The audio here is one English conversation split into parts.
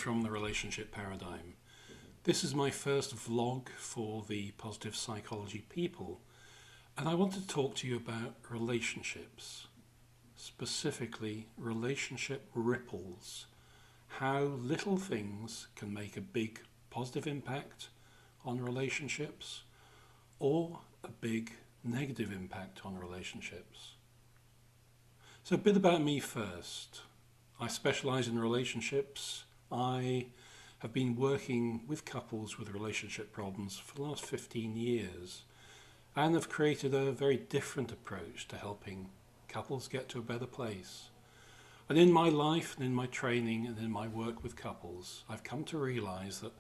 from the Relationship Paradigm. This is my first vlog for the Positive Psychology people, and I want to talk to you about relationships, specifically relationship ripples, how little things can make a big positive impact on relationships or a big negative impact on relationships. So a bit about me first. I specialize in relationships. I have been working with couples with relationship problems for the last 15 years and have created a very different approach to helping couples get to a better place. And in my life and in my training and in my work with couples, I've come to realize that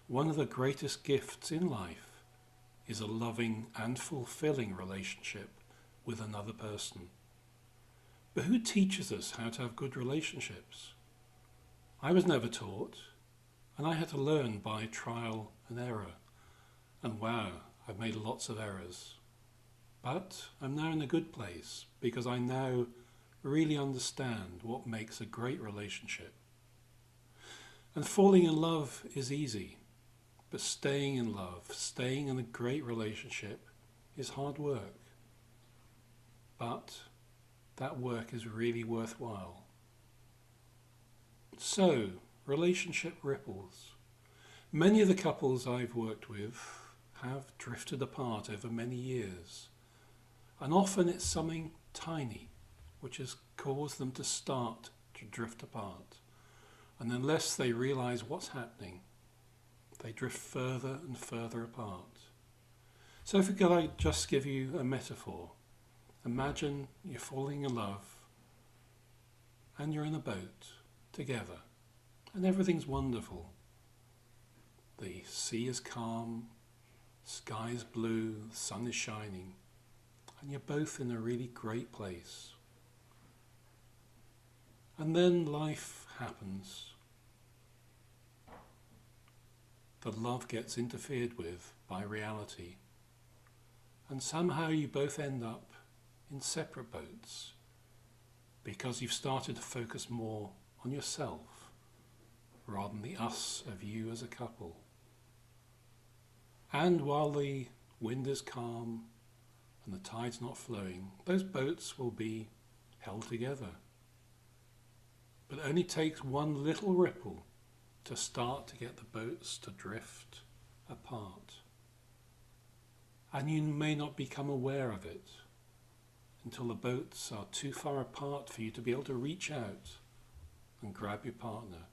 one of the greatest gifts in life is a loving and fulfilling relationship with another person. But who teaches us how to have good relationships? I was never taught, and I had to learn by trial and error. And wow, I've made lots of errors. But I'm now in a good place because I now really understand what makes a great relationship. And falling in love is easy, but staying in love, staying in a great relationship is hard work. But that work is really worthwhile. So, relationship ripples. Many of the couples I've worked with have drifted apart over many years, and often it's something tiny which has caused them to start to drift apart. And unless they realize what's happening, they drift further and further apart. So if I could just give you a metaphor. Imagine you're falling in love and you're in a boat together and everything's wonderful. The sea is calm, sky is blue, the sun is shining, and you're both in a really great place. And then life happens. The love gets interfered with by reality, and somehow you both end up in separate boats because you've started to focus more on yourself rather than the us of you as a couple. And while the wind is calm and the tide's not flowing, those boats will be held together. But it only takes one little ripple to start to get the boats to drift apart. And you may not become aware of it until the boats are too far apart for you to be able to reach out and grab your partner.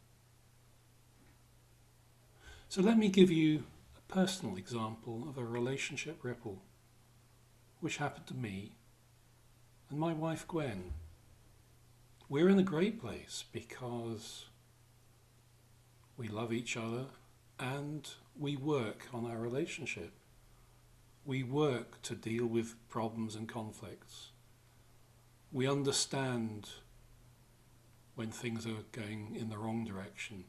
So let me give you a personal example of a relationship ripple which happened to me and my wife Gwen. We're in a great place because we love each other and we work on our relationship. We work to deal with problems and conflicts. We understand when things are going in the wrong direction.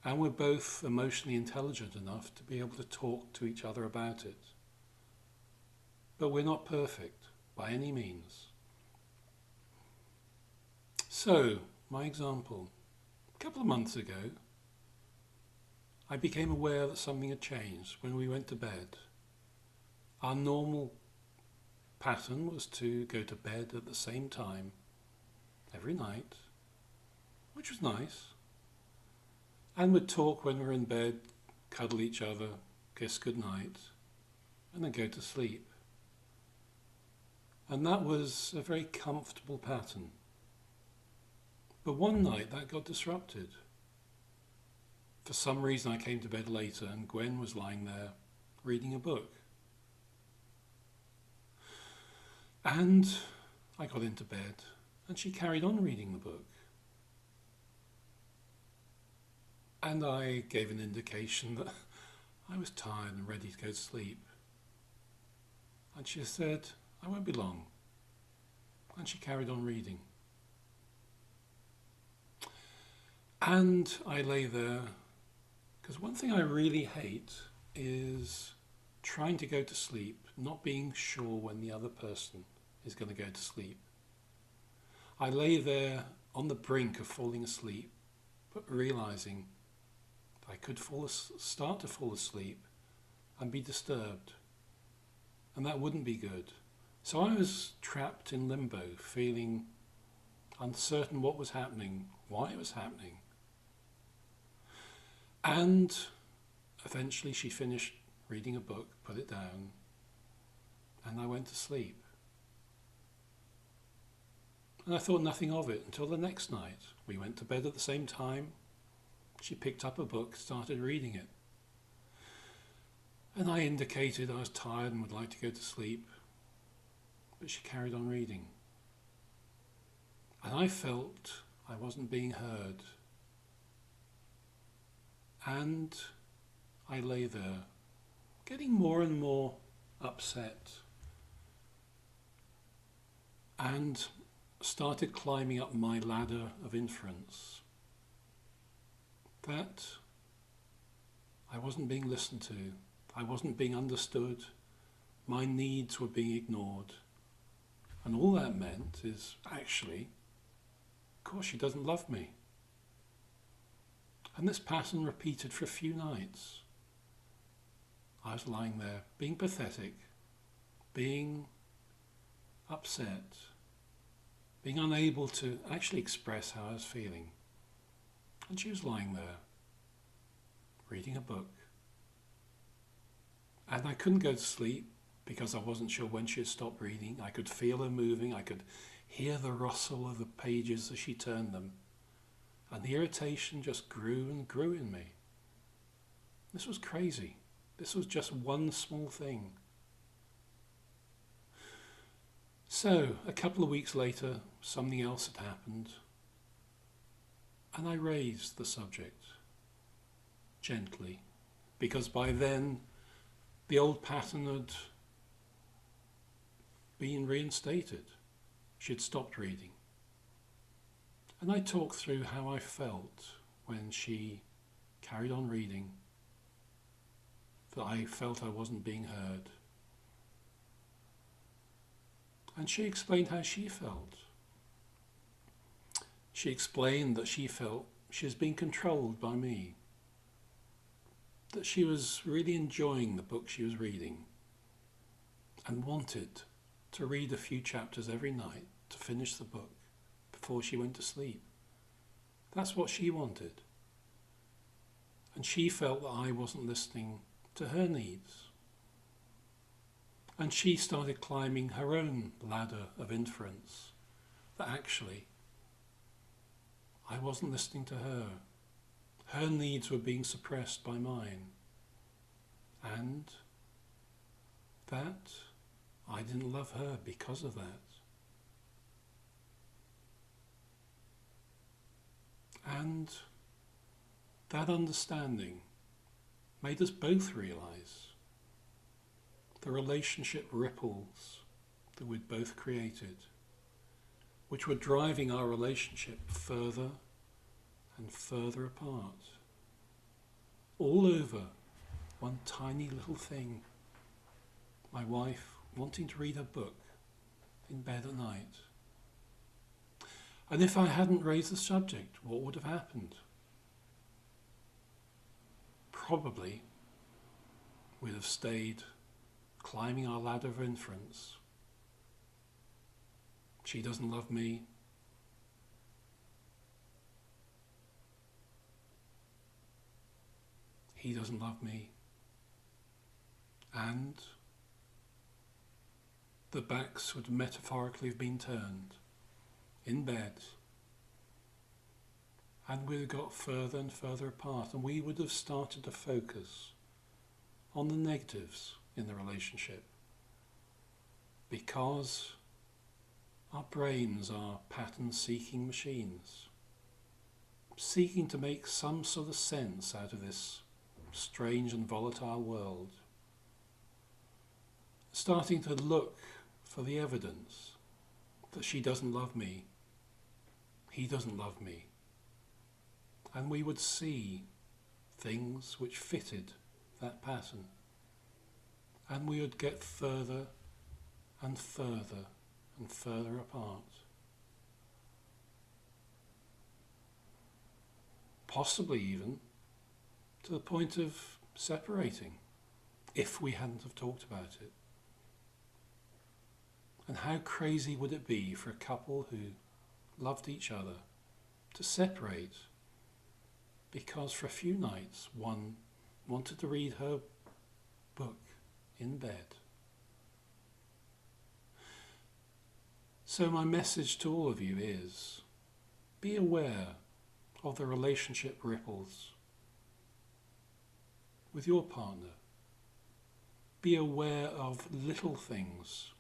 And we're both emotionally intelligent enough to be able to talk to each other about it. But we're not perfect by any means. So, my example. A couple of months ago, I became aware that something had changed when we went to bed. Our normal pattern was to go to bed at the same time every night, which was nice, and we'd talk when we were in bed, cuddle each other, kiss goodnight, and then go to sleep. And that was a very comfortable pattern. But one night that got disrupted. For some reason I came to bed later and Gwen was lying there reading a book. And I got into bed and she carried on reading the book. And I gave an indication that I was tired and ready to go to sleep. And she said, "I won't be long." And she carried on reading. And I lay there, because one thing I really hate is trying to go to sleep, not being sure when the other person is going to go to sleep. I lay there on the brink of falling asleep, realizing I could start to fall asleep and be disturbed, and that wouldn't be good. So I was trapped in limbo, feeling uncertain what was happening, why it was happening. And eventually she finished reading a book, put it down, and I went to sleep. And I thought nothing of it until the next night. We went to bed at the same time. She picked up a book, started reading it. And I indicated I was tired and would like to go to sleep. But she carried on reading. And I felt I wasn't being heard. And I lay there, getting more and more upset, and started climbing up my ladder of inference that I wasn't being listened to, I wasn't being understood, my needs were being ignored. And all that meant is actually, of course, she doesn't love me. And this pattern repeated for a few nights. I was lying there, being pathetic, being upset, being unable to actually express how I was feeling. And she was lying there, reading a book. And I couldn't go to sleep because I wasn't sure when she had stopped reading. I could feel her moving. I could hear the rustle of the pages as she turned them. And the irritation just grew and grew in me. This was crazy. This was just one small thing. So, a couple of weeks later, something else had happened. And I raised the subject, gently, because by then the old pattern had been reinstated. She had stopped reading. And I talked through how I felt when she carried on reading, that I felt I wasn't being heard. And she explained how she felt. She explained that she felt she was being controlled by me, that she was really enjoying the book she was reading and wanted to read a few chapters every night to finish the book before she went to sleep. That's what she wanted. And she felt that I wasn't listening to her needs. And she started climbing her own ladder of inference, that actually I wasn't listening to her. Her needs were being suppressed by mine. And that I didn't love her because of that. And that understanding made us both realize the relationship ripples that we'd both created, which were driving our relationship further and further apart, all over one tiny little thing. My wife wanting to read her book in bed at night. And if I hadn't raised the subject, what would have happened? Probably we'd have stayed climbing our ladder of inference. She doesn't love me. He doesn't love me. And the backs would metaphorically have been turned in bed, and we'd have got further and further apart, and we would have started to focus on the negatives in the relationship, because our brains are pattern-seeking machines, seeking to make some sort of sense out of this strange and volatile world, starting to look for the evidence that she doesn't love me, he doesn't love me. And we would see things which fitted that pattern. And we would get further and further and further apart. possibly even to the point of separating if we hadn't have talked about it. And how crazy would it be for a couple who loved each other to separate because for a few nights one wanted to read her book in bed? So my message to all of you is, be aware of the relationship ripples with your partner. Be aware of little things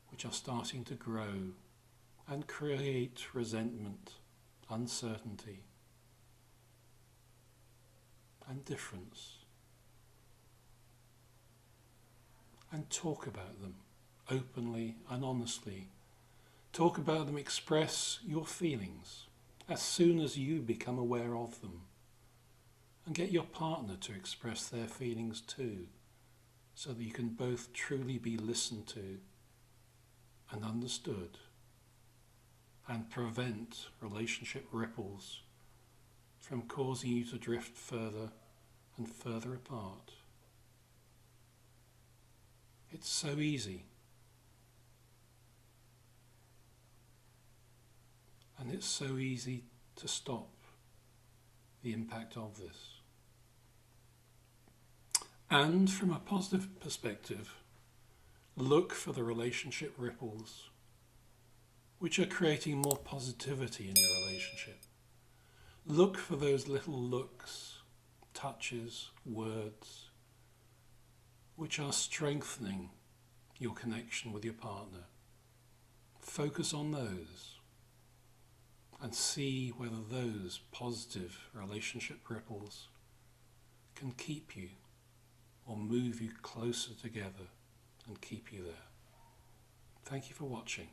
which are starting to grow and create resentment, uncertainty, and difference. And talk about them openly and honestly. Talk about them, express your feelings as soon as you become aware of them. And get your partner to express their feelings too, so that you can both truly be listened to and understood, and prevent relationship ripples from causing you to drift further and further apart. It's so easy. And it's so easy to stop the impact of this. And from a positive perspective, look for the relationship ripples which are creating more positivity in your relationship. Look for those little looks, touches, words which are strengthening your connection with your partner. Focus on those and see whether those positive relationship ripples can keep you or move you closer together and keep you there. Thank you for watching.